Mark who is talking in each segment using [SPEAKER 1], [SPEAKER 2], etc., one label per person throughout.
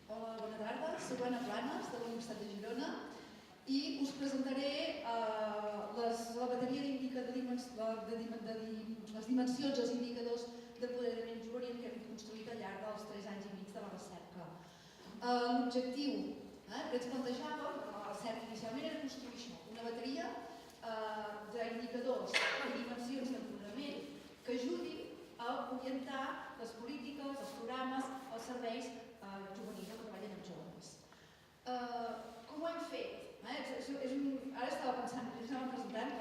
[SPEAKER 1] Hola, bona tarda. Soc Anna Planes, de la Universitat de Girona, i us presentaré la bateria les dimensions, els indicadors d'empoderament juvenil que hem construït al llarg dels 3 anys i mig de la recerca. L'objectiu que ens plantejàvem a la recerca inicialment era construir això, una bateria d'indicadors i dimensions d'empoderament que ajudi a orientar les polítiques, els programes, els serveis juvenils que treballen amb joves. Com ho hem fet? Ara estava pensant, ens anàvem presentant,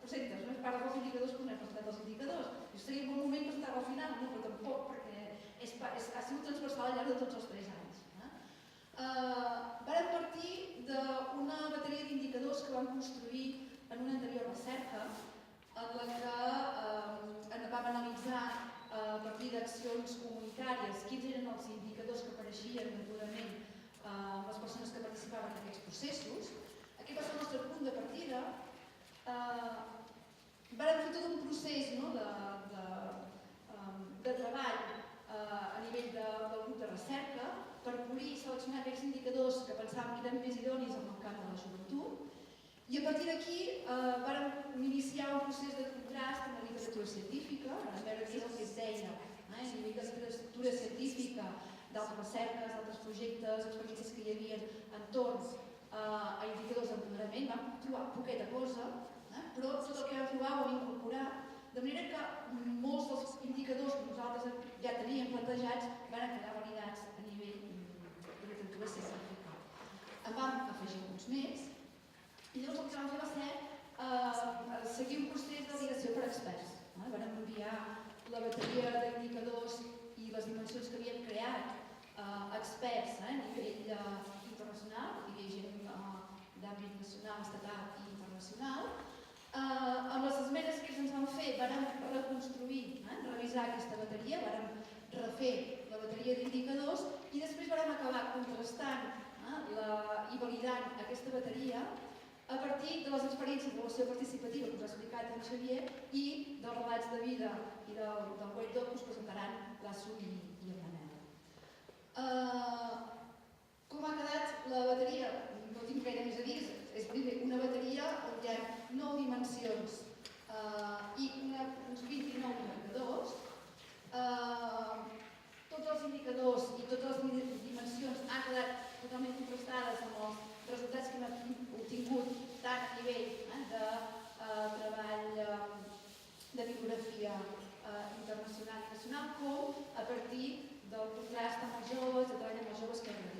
[SPEAKER 1] presentes, no? Parles dels indicadors, però no he presentat els indicadors. Jo estaria en bon moment presentar-ho al final, no, però tampoc, perquè ha sigut transversal al llarg de tots els 3 anys. Vàrem partir d'una bateria d'indicadors que vam construir en una anterior recerca, en la que vam analitzar a partir d'accions comunitàries quins eren els indicadors que apareixien naturalment amb les persones que participaven en aquests processos. Aquest va ser el nostre punt de partida. Vàrem fer tot un procés de treball a nivell del grup de recerca per polir i seleccionar aquells indicadors que pensàvem que eren més idonis en el camp de la joventut. I a partir d'aquí vam iniciar un procés de contrast amb la literatura científica, vam veure què és el que es deia a nivell de literatura científica, d'altres recerques, d'altres projectes, experiències que hi havia entorn a indicadors d'empoderament. Vam trobar poqueta cosa, però tot el que vam trobar ho vam incorporar, de manera que molts dels indicadors que nosaltres ja teníem plantejats van quedar validats a nivell de literatura científica. En vam afegir uns més, i llavors el que vam fer va ser seguir un procés de validació per experts. Vam enviar la bateria d'indicadors i les dimensions que havíem creat a experts a nivell internacional, hi havia gent d'àmbit nacional, estatal i internacional. Amb les esmenes que ens van fer vam reconstruir, revisar aquesta bateria, vam refer la bateria d'indicadors i després vam acabar contrastant i validant aquesta bateria a partir de les experiències d'avaluació participativa que us ha explicat en Xavier i dels relats de vida i del web doc que us presentaran l'Asu i el Manel. Com ha quedat la bateria? No tinc gaire més a dir, és primer una bateria on hi ha 9 dimensions i uns 29 indicadors. Tots els indicadors i totes les dimensions han quedat totalment contrastades amb els resultats que hem obtingut tant a nivell de treball de bibliografia internacional i nacional com a partir del contrast amb els joves, de treball amb els joves que hem realitzat.